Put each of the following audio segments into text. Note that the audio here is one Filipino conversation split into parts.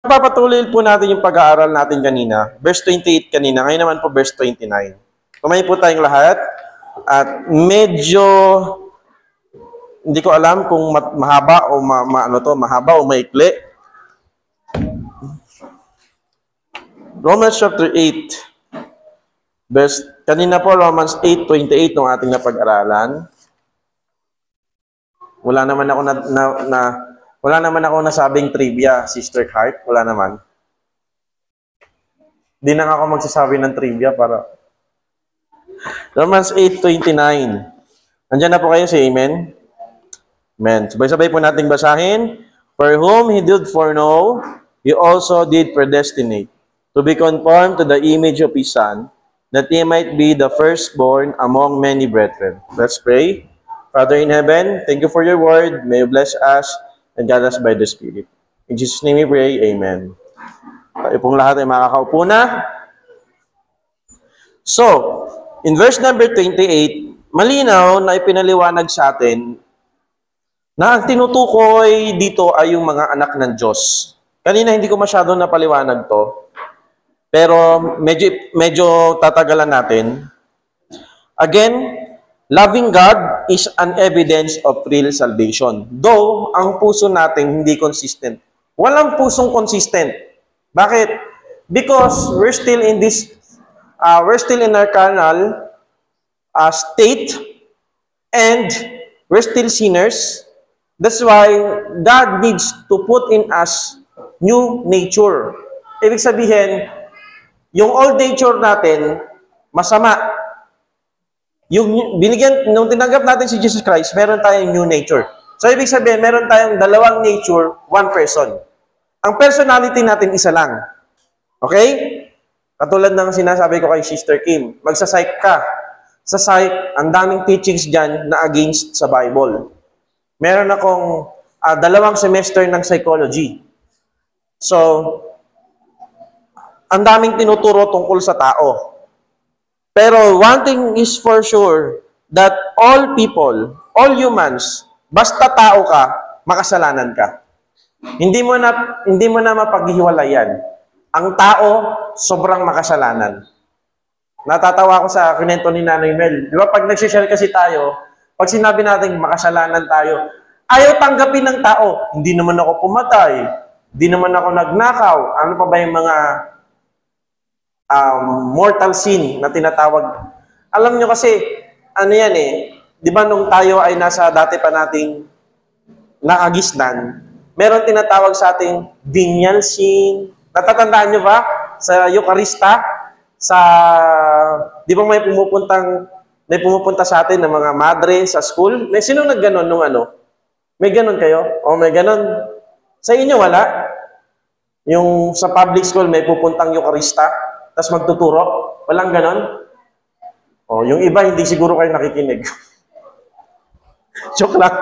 Papatuloy po natin yung pag-aaral natin kanina. Verse 28 kanina. Ngayon naman po verse 29. Kumain po tayong lahat. At medyo hindi ko alam kung mahaba o mahaba o maikli. Romans chapter 8. Kanina po Romans 8:28 ng ating napag-aralan. Wala naman ako nasabing trivia, Sister Heart. Wala naman. Di na ako magsasabi ng trivia para... Romans 8:29. Nandiyan na po kayo, say amen? Amen. Sabay-sabay po nating basahin. For whom He did foreknow, He also did predestinate, to be conformed to the image of His Son, that He might be the firstborn among many brethren. Let's pray. Father in heaven, thank you for your word. May you bless us and guide us by the Spirit. In Jesus' name we pray, amen. Tayo pong lahat ay makakaupo na. So, in verse number 28, malinaw na ipinaliwanag sa atin na ang tinutukoy dito ay yung mga anak ng Diyos. Kanina hindi ko masyado napaliwanag to, pero medyo tatagalan natin. Again, loving God is an evidence of real salvation. Though, ang puso natin hindi consistent. Walang pusong consistent. Bakit? Because we're still in our carnal state, and we're still sinners. That's why God needs to put in us new nature. Ibig sabihin, yung old nature natin, masama. Nung tinanggap natin si Jesus Christ, meron tayong new nature. So, ibig sabihin, meron tayong dalawang nature, one person. Ang personality natin, isa lang. Okay? Katulad ng sinasabi ko kay Sister Kim, magsa-psych ka. Sa psych, ang daming teachings dyan na against sa Bible. Meron akong 2 semester ng psychology. So, ang daming tinuturo tungkol sa tao. Pero one thing is for sure, that all people, all humans, basta tao ka, makasalanan ka. Hindi mo na mapaghiwalayan. Ang tao, sobrang makasalanan. Natatawa ko sa kinento ni Nanay Mel. Di ba, pag nagsishare kasi tayo, pag sinabi natin makasalanan tayo, ayaw tanggapin ng tao. Hindi naman ako pumatay. Hindi naman ako nagnakaw. Ano pa ba yung mga mortal sin na tinatawag? Alam nyo kasi, ano yan di ba nung tayo ay nasa dati pa nating nakagisnan, meron tinatawag sa ating venial sin. Natatandaan nyo ba? Sa Eucharista, di ba may pumupunta sa atin ng mga madre sa school? May sino nagganon nung ano? May ganon kayo? O may ganon? Sa inyo wala? Yung sa public school may pupuntang Eucharista, tapos magtuturo? Walang ganon? O, yung iba hindi siguro kayo nakikinig. Joke lang.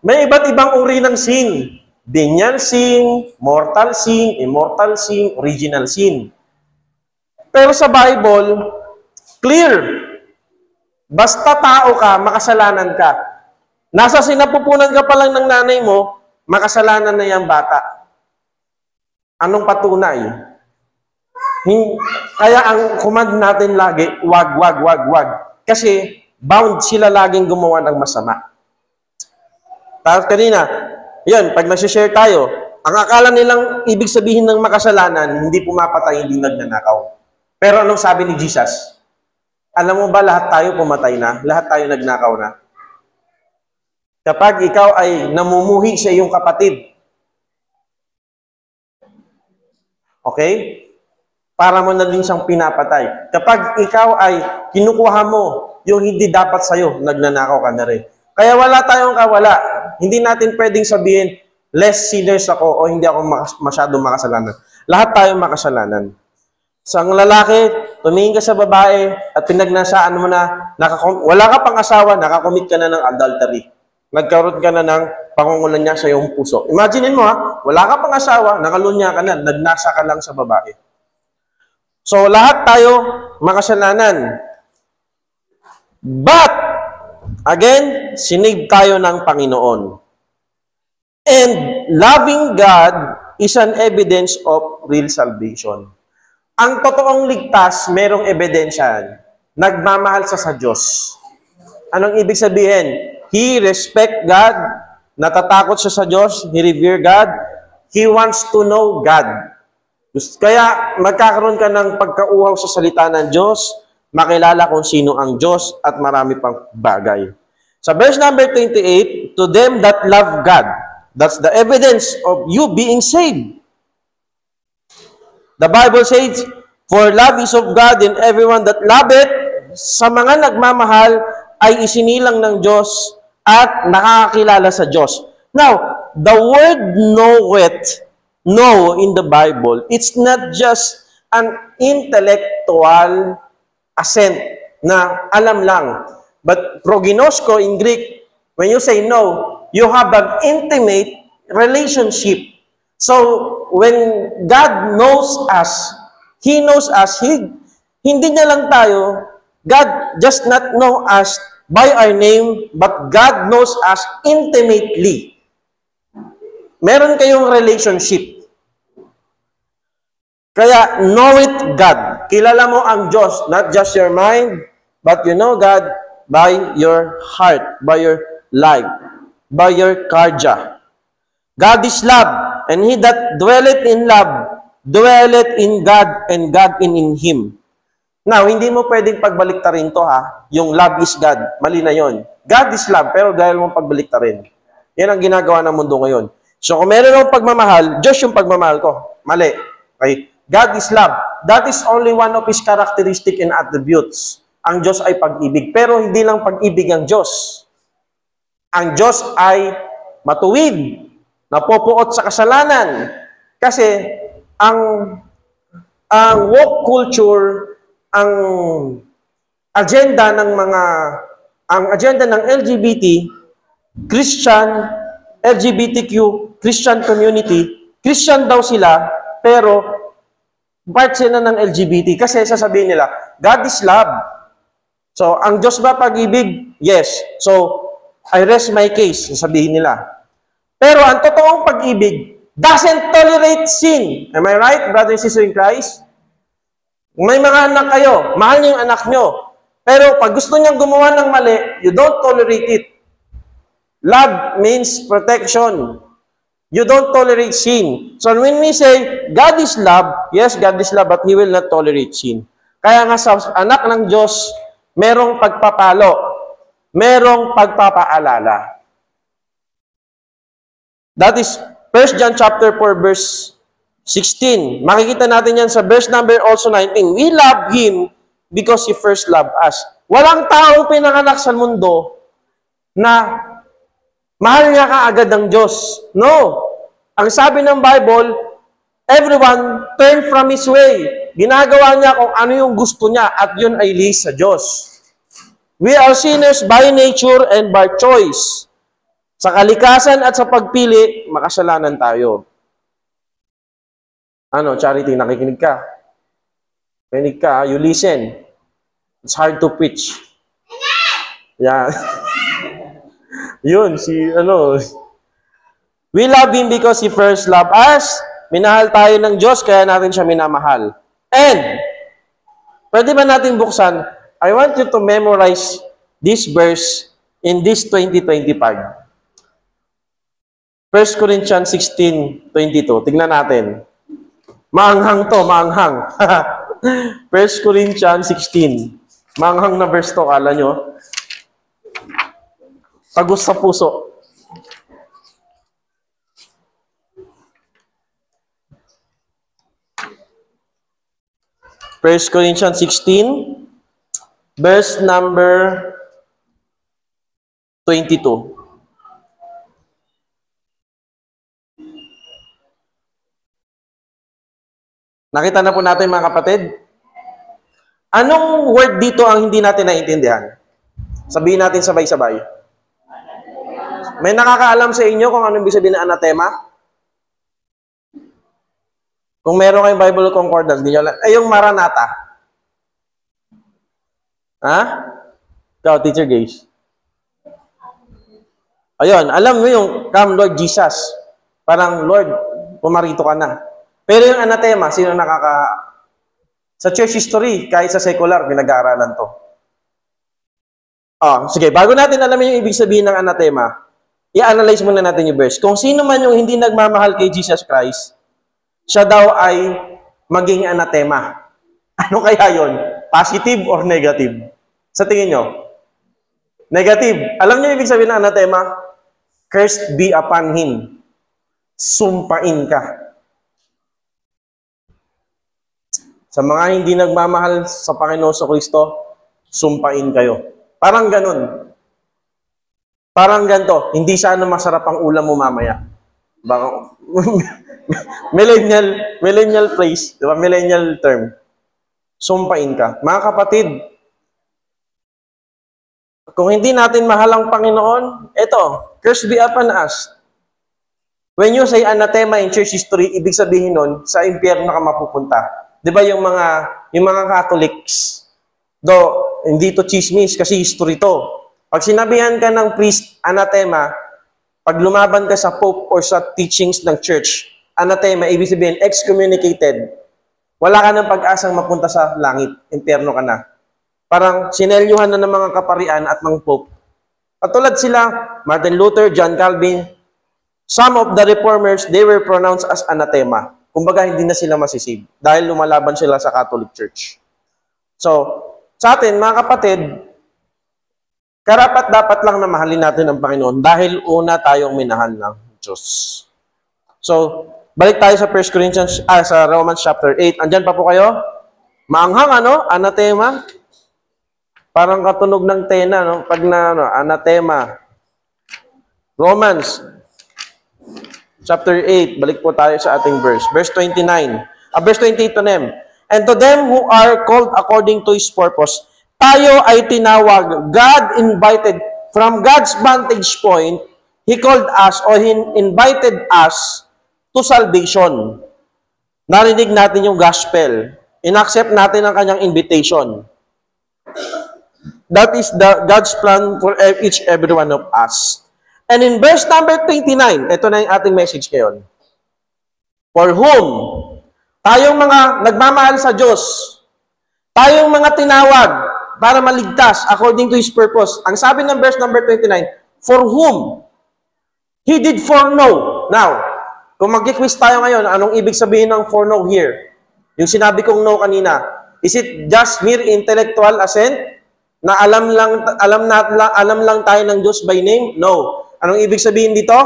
May iba't ibang uri ng sin. Venial sin, mortal sin, immortal sin, original sin. Pero sa Bible, clear. Basta tao ka, makasalanan ka. Nasa sinapupunan ka pa lang ng nanay mo, makasalanan na yung bata. Anong patunay? Kaya ang command natin lagi, wag. Kasi bound sila laging gumawa ng masama. Tapos kanina, yan, pag nag-share tayo, ang akala nilang ibig sabihin ng makasalanan, hindi pumapatay, hindi nagnanakaw. Pero anong sabi ni Jesus? Alam mo ba, lahat tayo pumatay na? Lahat tayo nagnakaw na? Kapag ikaw ay namumuhi sa iyong kapatid, okay? Para mo na din siyang pinapatay. Kapag ikaw ay kinukuha mo yung hindi dapat sa'yo, nagnanakaw ka na rin. Kaya wala tayong kawala. Hindi natin pwedeng sabihin, less sinners ako o hindi ako masyadong makasalanan. Lahat tayo makasalanan. Sa lalaki, tumingin ka sa babae at pinagnasaan mo na, wala ka pang asawa, nakakomit ka na ng adultery. Nagkaroon ka na ng pangungulan niya sa iyong puso. Imaginin mo wala ka pang asawa, nakalunya ka na, nagnasa ka lang sa babae. So, lahat tayo makasalanan. But, again, sinave tayo ng Panginoon. And loving God is an evidence of real salvation. Ang totoong ligtas, merong ebidensya. Nagmamahal sa Diyos. Anong ibig sabihin? He respect God, natatakot siya sa Diyos, he revere God, he wants to know God. Kaya magkakaroon ka ng pagkauhaw sa salita ng Diyos, makilala kung sino ang Diyos at marami pang bagay. Sa verse number 28, to them that love God, that's the evidence of you being saved. The Bible says, for love is of God and everyone that loveth, sa mga nagmamahal ay isinilang ng Diyos at nakakakilala sa Diyos. Now, the word know in the Bible, it's not just an intellectual assent na alam lang. But proginosko in Greek, when you say know, you have an intimate relationship. So, when God knows us, He knows us, hindi niya lang tayo, God just not know us by our name, but God knows us intimately. Meron kayong relationship. Kaya, know it God. Kilala mo ang Diyos, not just your mind, but you know God by your heart, by your life, by your karja. God is love, and he that dwelleth in love, dwelleth in God, and God in him. Now, hindi mo pwedeng pagbaliktarin to ha. Yung love is God. Mali na yon. God is love, pero dahil mo pagbaliktarin. Yan ang ginagawa ng mundo ngayon. So, kung meron akong pagmamahal, Diyos yung pagmamahal ko. Mali. Okay? God is love. That is only one of His characteristic and attributes. Ang Diyos ay pag-ibig. Pero hindi lang pag-ibig ang Diyos. Ang Diyos ay matuwid, napopuot sa kasalanan. Kasi, ang woke culture, ang agenda ng LGBT, Christian, LGBTQ, Christian community, Christian daw sila, pero part sila ng LGBT kasi sasabihin nila, God is love. So, ang Diyos ba pag-ibig? Yes. So, I rest my case, sasabihin nila. Pero ang totoong pag-ibig doesn't tolerate sin. Am I right, brother and sister in Christ? May mga anak kayo, mahal niyo yung anak niyo. Pero pag gusto niyang gumawa ng mali, you don't tolerate it. Love means protection. You don't tolerate sin. So when we say, God is love, yes, God is love, but He will not tolerate sin. Kaya nga sa anak ng Diyos, merong pagpapalo, merong pagpapaalala. That is 1 John chapter 4 verse 16. Makikita natin yan sa verse number also 19. We love Him because He first loved us. Walang taong pinanganak sa mundo na mahal niya kaagad ng Diyos. No. Ang sabi ng Bible, everyone turn from his way. Ginagawa niya kung ano yung gusto niya at yun ay lihis sa Diyos. We are sinners by nature and by choice. Sa kalikasan at sa pagpili, makasalanan tayo. Ano, Charity, nakikinig ka? Nakikinig ka, you listen. It's hard to preach. Yeah. Yun, we love Him because He first loved us. Minahal tayo ng Diyos, kaya natin siya minamahal. And, pwede ba natin buksan? I want you to memorize this verse in this 2025. 1 Corinthians 16:22. Tignan natin. Maanghang to, maanghang. 1 Corinthians 16. Maanghang na verse to, kala nyo. Tagos sa puso. First Corinthians 16, verse number 22. Nakita na po natin mga kapatid. Anong word dito ang hindi natin naiintindihan? Sabihin natin sabay-sabay. May nakakaalam sa inyo kung anong ibig sabihin ng anathema? Kung meron kayong Bible Concordance, hindi nyo alam. Ay, yung Maranatha. Ha? Ikaw, Teacher Gage. Ayun, alam mo yung come Lord Jesus. Parang, Lord, pumarito ka na. Pero yung anathema, sino sa church history, kahit sa secular, pinag-aaralan to. Sige, bago natin alam yung ibig sabihin ng anathema, i-analyze muna natin yung verse. Kung sino man yung hindi nagmamahal kay Jesus Christ, siya daw ay maging anathema. Ano kaya yon? Positive or negative? Sa tingin nyo? Negative. Alam niyo ibig sabihin ng anathema? Cursed be upon him. Sumpain ka. Sa mga hindi nagmamahal sa Panginoon sa Kristo, sumpain kayo. Parang ganun. Parang ganito. Hindi sana masarap ang ulam mo mamaya. Baka, millennial phrase, di ba? Millennial term. Sumpain ka. Mga kapatid, kung hindi natin mahal ang Panginoon, eto, curse be upon us. When you say anathema in church history, ibig sabihin nun, sa impyerno ka mapupunta. Di ba yung mga Catholics, hindi to chismis kasi history to. Pag sinabihan ka ng priest, anathema, pag lumaban ka sa Pope or sa teachings ng church, anathema, ibig sabihin, excommunicated. Wala ka ng pag-asang mapunta sa langit, impyerno ka na. Parang sinelyuhan na ng mga kaparian at mga Pope. Katulad sila, Martin Luther, John Calvin, some of the reformers, they were pronounced as anathema. Kumbaga, hindi na sila masisave dahil lumalaban sila sa Catholic Church. So, sa atin, mga kapatid, karapat dapat lang na mahalin natin ang Panginoon dahil una tayong minahal ng Diyos. So, balik tayo sa 1 Corinthians, sa Romans chapter 8. Andyan pa po kayo? Maanghang, anathema. Parang katunog ng tena, no? Pag anathema. Romans chapter 8, balik po tayo sa ating verse. Verse 29. Verse 28 to them. And to them who are called according to His purpose, tayo ay tinawag. God invited, from God's vantage point, He called us or He invited us to salvation. Narinig natin yung gospel. In-accept natin ang kanyang invitation. That is God's plan for every one of us. And in verse number 29, ito na yung ating message ngayon. For whom, tayong mga nagmamahal sa Diyos, tayong mga tinawag para maligtas according to His purpose. Ang sabi ng verse number 29, for whom He did foreknow. Now, kung mag-quiz tayo ngayon, anong ibig sabihin ng foreknow here? Yung sinabi kong no kanina, is it just mere intellectual assent? Na alam lang tayo ng Diyos by name? No. Anong ibig sabihin dito?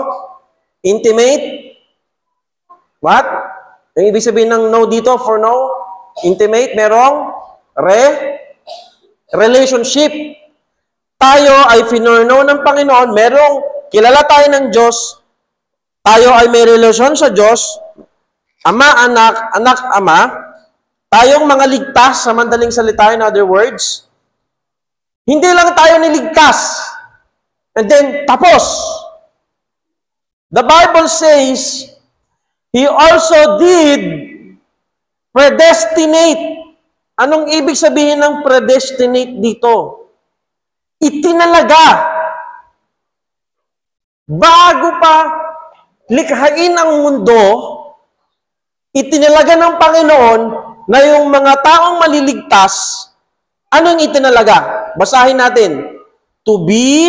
Intimate? What? Ang ibig sabihin ng no dito, for no? Intimate, merong relationship. Tayo ay finorno ng Panginoon, merong kilala tayo ng Diyos, tayo ay may relasyon sa Diyos, ama, anak, anak, ama, tayong mga ligtas, sa madaling salita, in other words, hindi lang tayo niligtas, and then tapos. The Bible says, He also did predestinate. Anong ibig sabihin ng predestinate dito? Itinalaga. Bago pa likhain ang mundo, itinalaga ng Panginoon na yung mga taong maliligtas, anong itinalaga? Basahin natin. To be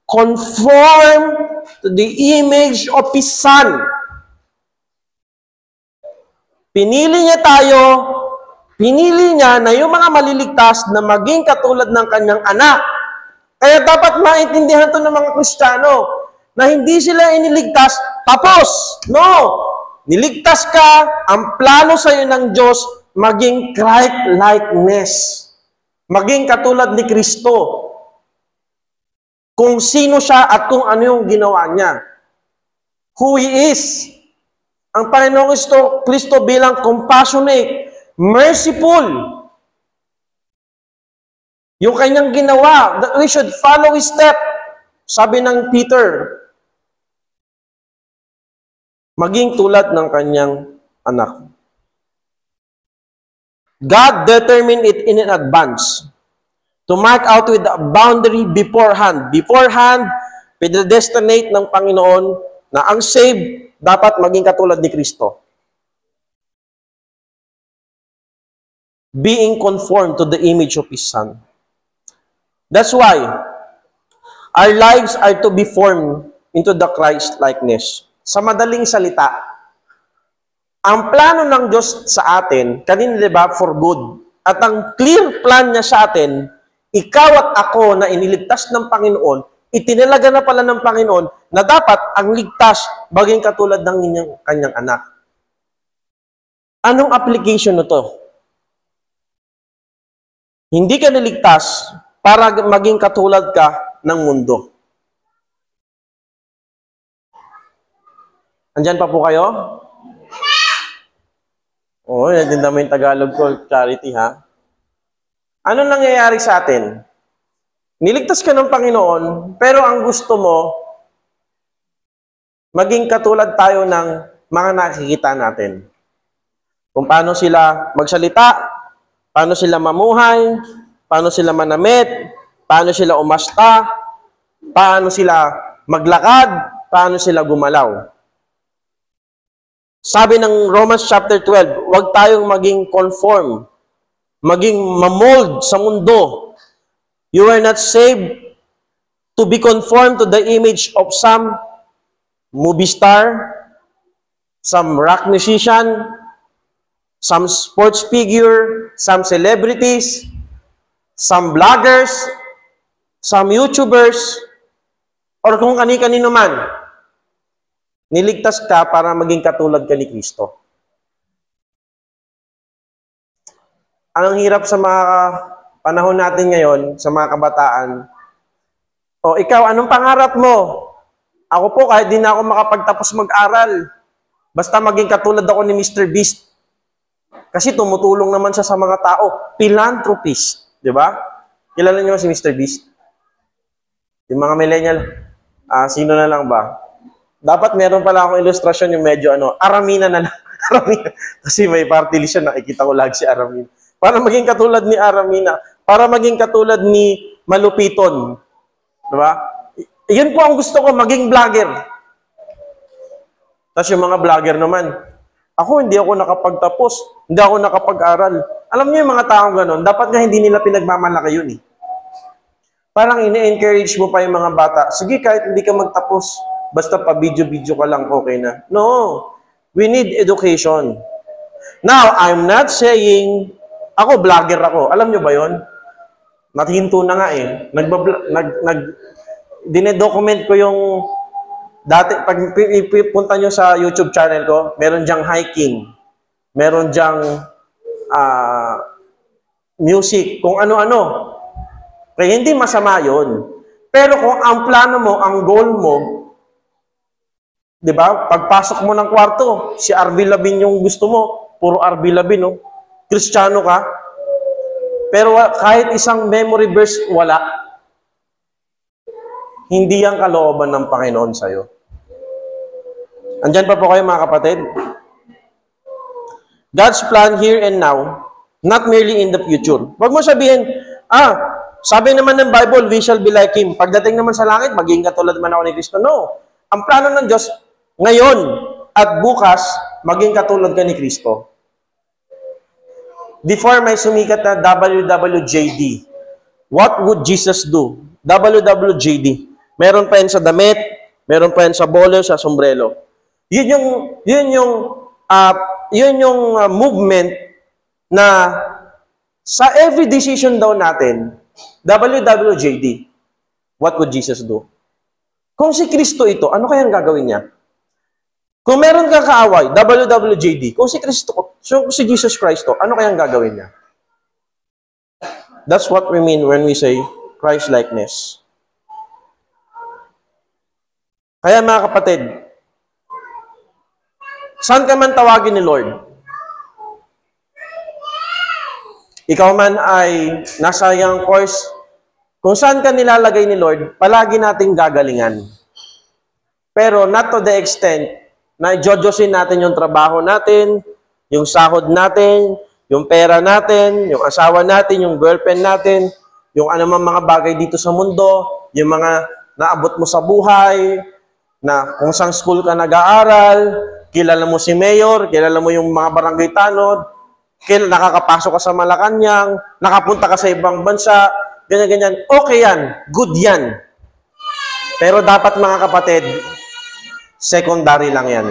conformed to the image of His Son. Pinili niya na yung mga maliligtas na maging katulad ng kanyang anak. Kaya dapat maintindihan to ng mga Kristiyano na hindi sila iniligtas, tapos. No! Niligtas ka, ang plano sa iyo ng Diyos, maging Christ-likeness. Maging katulad ni Kristo. Kung sino siya at kung ano yung ginawa niya. Who He is. Ang Panginoong Kristo bilang compassionate, merciful. Yung kanyang ginawa, that we should follow His step. Sabi ng Peter, maging tulad ng kanyang anak. God determined it in advance to mark out with a boundary beforehand. Beforehand, Pinadestinate ng Panginoon na ang saved dapat maging katulad ni Kristo. Being conformed to the image of His Son. That's why our lives are to be formed into the Christ-likeness. Sa madaling salita, ang plano ng Diyos sa atin, kanina diba, for good. At ang clear plan niya sa atin, ikaw at ako na iniligtas ng Panginoon, itinalaga na pala ng Panginoon na dapat ang ligtas maging katulad ng kanyang anak. Anong application nito? Hindi ka niligtas para maging katulad ka ng mundo. Andyan pa po kayo? Oo, natinda mo yung Tagalog ko, Charity, ha? Ano nangyayari sa atin? Niligtas ka ng Panginoon, pero ang gusto mo, maging katulad tayo ng mga nakikita natin. Kung paano sila magsalita, paano sila mamuhay, paano sila manamit, paano sila umasta, paano sila maglakad, paano sila gumalaw. Sabi ng Romans chapter 12, huwag tayong maging conform, maging mamold sa mundo. You are not saved to be conformed to the image of some movie star, some rock musician, some sports figure, some celebrities, some bloggers, some YouTubers, or kung kani-kanino man. Niligtas ka para maging katulad ka ni Kristo. Ang hirap sa mga panahon natin ngayon, sa mga kabataan. O ikaw, anong pangarap mo? Ako po, kahit di na ako makapagtapos mag-aral, basta maging katulad ako ni Mr. Beast. Kasi tumutulong naman siya sa mga tao. Philanthropist. Di ba? Kilala niyo si Mr. Beast? Yung mga millennial, sino na lang ba? Dapat meron pala akong ilustrasyon yung medyo Aramina na lang. Aramina. Kasi may party list siya, nakikita ko lagi si Aramina. Para maging katulad ni Aramina. Para maging katulad ni Malupiton. Diba? Yun po ang gusto ko, maging vlogger. Tapos yung mga vlogger naman, hindi ako nakapagtapos, hindi ako nakapag-aral. Alam niyo yung mga taong ganon, dapat nga hindi nila pinagmamalaki yun eh. Parang ini-encourage mo pa yung mga bata, sige kahit hindi ka magtapos, basta pa video-video ka lang, okay na. No. We need education. Now, I'm not saying, ako, vlogger ako. Alam nyo ba yon? Natihinto na nga eh. Dinedocument ko yung, dati, pag ipunta nyo sa YouTube channel ko, meron dyang hiking, meron dyang music, kung ano-ano. Kaya hindi masama yon. Pero kung ang plano mo, ang goal mo, di ba? Pagpasok mo ng kwarto, si R.V. Labin yung gusto mo. Puro R.V. Labin, no? Kristiyano ka. Pero kahit isang memory verse, wala. Hindi ang kalooban ng Panginoon sa'yo. Andyan pa po kayo, mga kapatid. God's plan here and now, not merely in the future. Huwag mo sabihin, sabi naman ng Bible, we shall be like Him. Pagdating naman sa langit, maging katulad man ako ni Kristo. No. Ang plano ng Diyos, ngayon at bukas, maging katulad ka ni Kristo. Before may sumikat na WWJD, what would Jesus do? WWJD. Meron pa yan sa damit, meron pa yan sa bolo, sa sombrero. Yun yung movement na sa every decision daw natin, WWJD, what would Jesus do? Kung si Kristo ito, ano kayang gagawin niya? Kung meron kang kaaway, WWJD, kung si Jesus Christ, ano kayang gagawin niya? That's what we mean when we say Christ-likeness. Kaya mga kapatid, saan ka man tawagin ni Lord? Ikaw man ay nasa young course, kung saan ka nilalagay ni Lord, palagi nating gagalingan. Pero not to the extent na i-jojosin natin yung trabaho natin, yung sahod natin, yung pera natin, yung asawa natin, yung girlfriend natin, yung anumang mga bagay dito sa mundo, yung mga naabot mo sa buhay, na kung saan school ka nag-aaral, kilala mo si Mayor, kilala mo yung mga barangay tanod, nakakapasok ka sa Malacanang, nakapunta ka sa ibang bansa, ganyan-ganyan. Okay yan. Good yan. Pero dapat mga kapatid, secondary lang yan.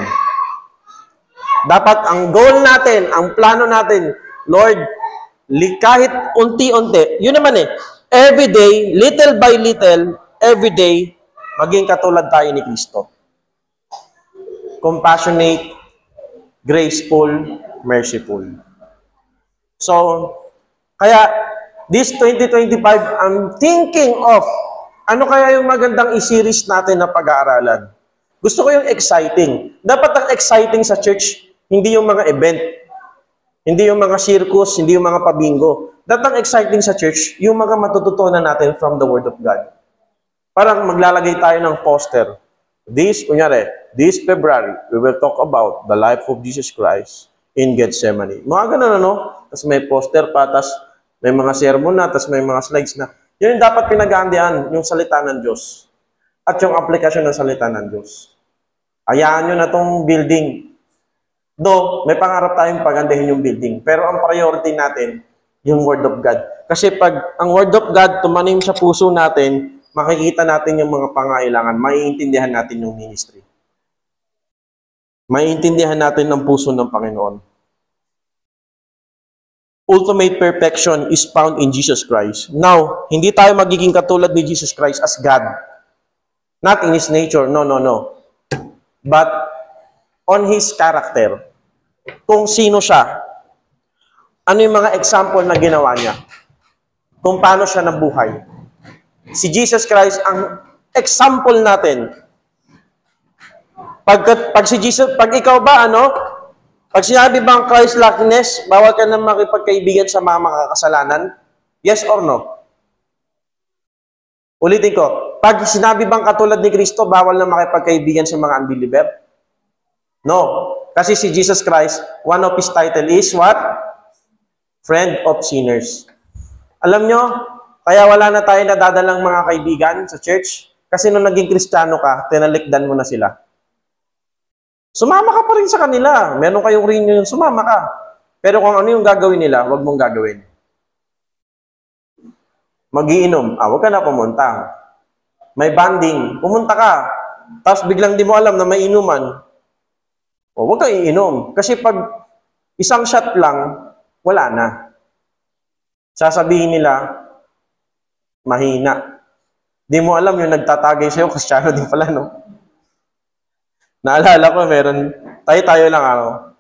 Dapat ang goal natin, ang plano natin, Lord, kahit unti-unti, yun naman every day, little by little, every day, maging katulad tayo ni Kristo. Compassionate, graceful, merciful. So, kaya, this 2025, I'm thinking of, ano kaya yung magandang i-series natin na pag-aaralan? Gusto ko yung exciting. Dapat ang exciting sa church, hindi yung mga event, hindi yung mga circus, hindi yung mga pabingo. Dapat ang exciting sa church, yung mga matututunan natin from the Word of God. Parang maglalagay tayo ng poster. This February, we will talk about the life of Jesus Christ in Gethsemane. Mga ganun, Tapos may poster pa, tapos may mga sermon na, tapos may mga slides na. Yun yung dapat pinag-aandihan, yung salita ng Diyos. At yung aplikasyon ng salita ng Diyos. Hayaan nyo na tong building. Though, may pangarap tayong pagandahin yung building. Pero ang priority natin, yung Word of God. Kasi pag ang Word of God tumanim sa puso natin, makikita natin yung mga pangailangan, maiintindihan natin yung ministry. Maiintindihan natin ang puso ng Panginoon. Ultimate perfection is found in Jesus Christ. Now, hindi tayo magiging katulad ni Jesus Christ as God. Not in His nature, no. But on His character. Kung sino siya. Ano yung mga example na ginawa niya? Kung paano siya nabuhay. Si Jesus Christ ang example natin. Pag ikaw ba, pag sinabi bang Christ-likeness, bawal ka na makipagkaibigan sa mga makakasalanan? Yes or no? Ulitin ko, pag sinabi bang katulad ni Kristo, bawal na makipagkaibigan sa mga unbeliever? No. Kasi si Jesus Christ, one of His title is what? Friend of sinners. Alam nyo, kaya wala na tayo nadadalang mga kaibigan sa church. Kasi nung naging Kristiyano ka, tinalikdan mo na sila. Sumama ka pa rin sa kanila. Meron kayong reunion, sumama ka. Pero kung ano yung gagawin nila, huwag mong gagawin. Magiinom, huwag ka na pumunta. May banding, pumunta ka. Tapos biglang di mo alam na may inuman. Huwag kang iinom. Kasi pag isang shot lang, wala na. Sasabihin nila, mahina. Di mo alam yung nagtatagay sa'yo, Kristiyano din pala, Naalala ko, tayo lang,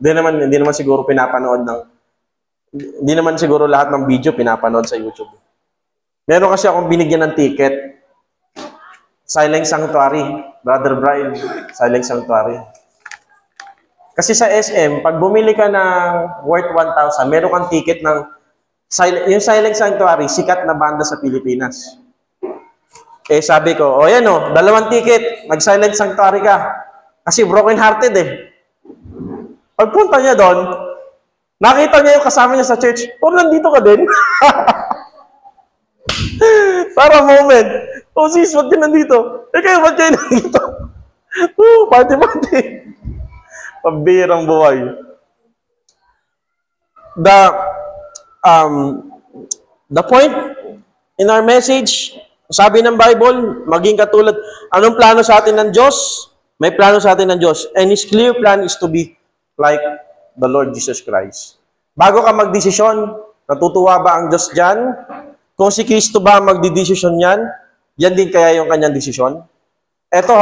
Hindi naman siguro hindi naman siguro lahat ng video pinapanood sa YouTube. Meron kasi akong binigyan ng ticket. Silent Sanctuary. Brother Brian, Silent Sanctuary. Kasi sa SM, pag bumili ka ng worth 1,000, meron kang ticket ng yung Silent Sanctuary, sikat na banda sa Pilipinas. Sabi ko, yan 2 ticket, mag-Silent Sanctuary ka. Kasi broken-hearted Pagpunta niya doon, nakita niya yung kasama niya sa church, nandito ka din? Para moment, sis, ba't ka nandito? Kayo, ba't kayo nandito? Party. Pambirang buhay. The point in our message, sabi ng Bible, maging katulad, anong plano sa atin ng Diyos? May plano sa atin ng Diyos. And His clear plan is to be like the Lord Jesus Christ. Bago ka magdesisyon, natutuwa ba ang Diyos dyan? Kung si Kristo ba magdidesisyon yan, yan din kaya yung kanyang desisyon? Eto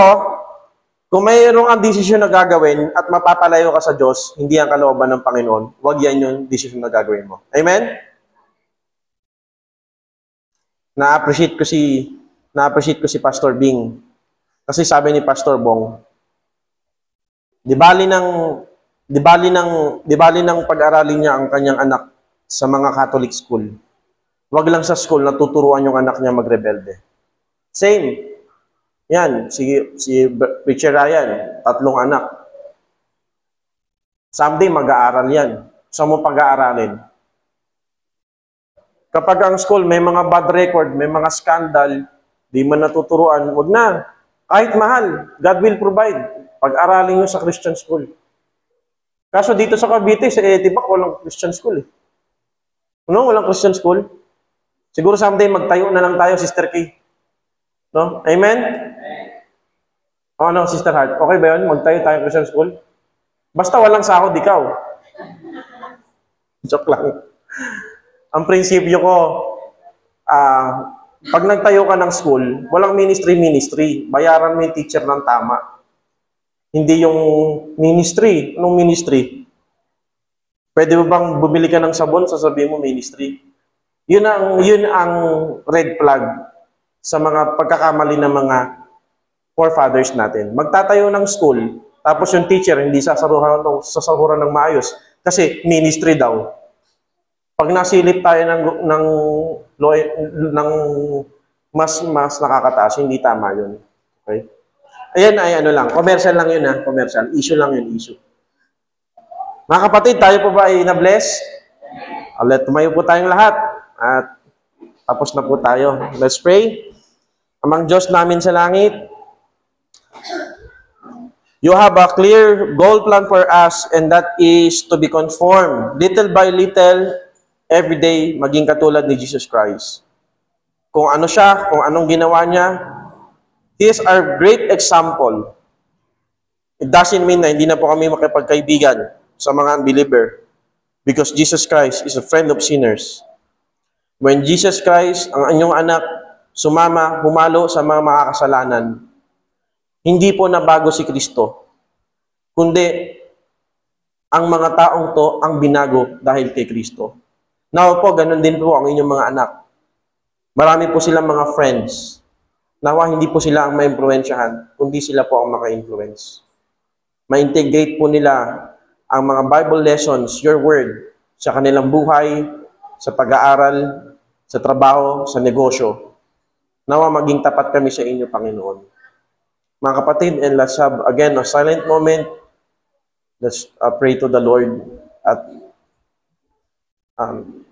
kung mayroong ang desisyon na gagawin at mapapalayo ka sa Diyos, hindi ang kalooban ng Panginoon, huwag yan yung desisyon na gagawin mo. Amen? Na-appreciate ko si Pastor Bing. Kasi sabi ni Pastor Bong, di bali ng pag-aralin niya ang kanyang anak sa mga Catholic school. Huwag lang sa school natuturuan yung anak niya magrebelde. Same. Yan, si Preacher Ryan, 3 anak. Someday mag-aaral yan. Saan mo pag-aaralin? Kapag ang school may mga bad record, may mga scandal, di man natuturuan, wag na. Kahit mahal, God will provide. Pag-aralin nyo sa Christian school. Kaso dito sa Cavite, sa Etibac, walang Christian school eh. No? Walang Christian school. Siguro someday magtayo na lang tayo, Sister Kay. No? Amen? O ano, Sister Hart? Okay ba yun? Magtayo tayo Christian school? Basta walang sahod, ikaw. Joke lang. Ang prinsipyo ko, pag nagtayo ka ng school, walang ministry. Bayaran mo yung teacher ng tama. Hindi yung ministry. Anong ministry? Pwede mo bang bumili ka ng sabon, sasabihin mo ministry? Yun ang red flag sa mga pagkakamali ng mga forefathers natin. Magtatayo ng school, tapos yung teacher hindi sasahuran ng maayos kasi ministry daw. Pag nasilip tayo ng mas nakakataas, hindi tama yun. Okay? Ayan ay ano lang, commercial lang yun ha, commercial. Issue lang yun, issue. Mga kapatid, tayo po ba ay na-bless? Let tumayo po tayong lahat. At tapos na po tayo. Let's pray. Amang Diyos namin sa langit, You have a clear goal plan for us, and that is to be conformed little by little, every day, maging katulad ni Jesus Christ. Kung ano siya, kung anong ginawa niya, He is our great example. It doesn't mean na hindi na po kami makipagkaibigan sa mga unbeliever, because Jesus Christ is a friend of sinners. When Jesus Christ, ang inyong anak, humalo sa mga makakasalanan, hindi po nabago si Kristo, kundi ang mga taong to ang binago dahil kay Kristo. Now po, ganun din po ang inyong mga anak. Marami po silang mga friends. Nawa hindi po sila ang ma-impluensyahan, kundi sila po ang maka-influence. Ma-integrate po nila ang mga Bible lessons, your word, sa kanilang buhay, sa pag-aaral, sa trabaho, sa negosyo. Nawa maging tapat kami sa inyo, Panginoon. Mga kapatid, and let's have again a silent moment. Let's pray to the Lord at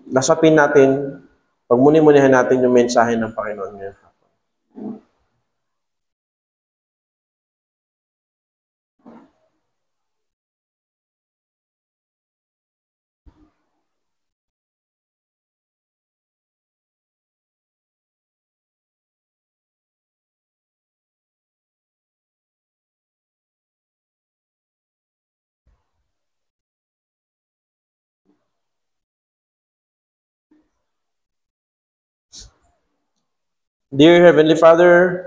nasapin natin, pagmuni-munihan natin yung mensahe ng Panginoon ngayon. Dear Heavenly Father,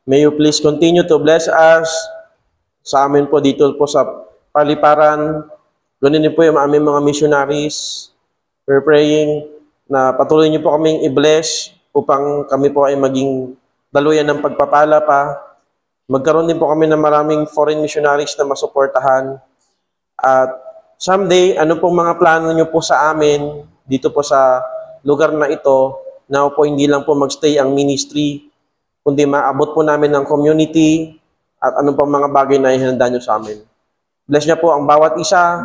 may you please continue to bless us sa amin po dito po sa Paliparan. Ganun din po yung aming mga missionaries. We're praying na patuloy niyo po kaming i-bless upang kami po ay maging daluyan ng pagpapala pa. Magkaroon din po kami ng maraming foreign missionaries na masuportahan. At someday, ano pong mga plano niyo po sa amin dito po sa lugar na ito, na po hindi lang po magstay ang ministry, kundi maabot po namin ng community at anong pang mga bagay na ihanda nyo sa amin. Bless niya po ang bawat isa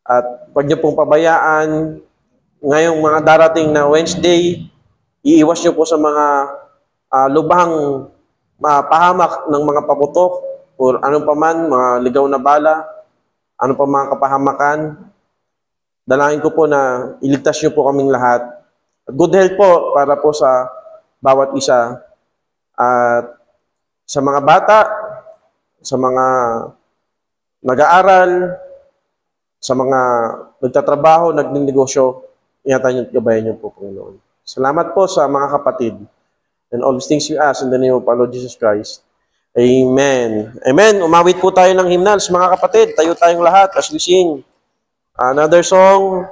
at huwag niyo pong pabayaan. Ngayong mga darating na Wednesday, iiwas niyo po sa mga lubhang pahamak ng mga paputok o anong pa man, mga ligaw na bala, anong pa mga kapahamakan. Dalangin ko po na iligtas niyo po kaming lahat. Good health po para po sa bawat isa at sa mga bata, sa mga nag-aaral, sa mga nagtatrabaho, nagninegosyo, ingatan niyo at gabayan niyo po, Panginoon. Salamat po sa mga kapatid. And all these things we ask in the name of our Lord Jesus Christ. Amen. Amen. Umawit po tayo ng hymnals, mga kapatid. Tayo tayong lahat as we sing another song.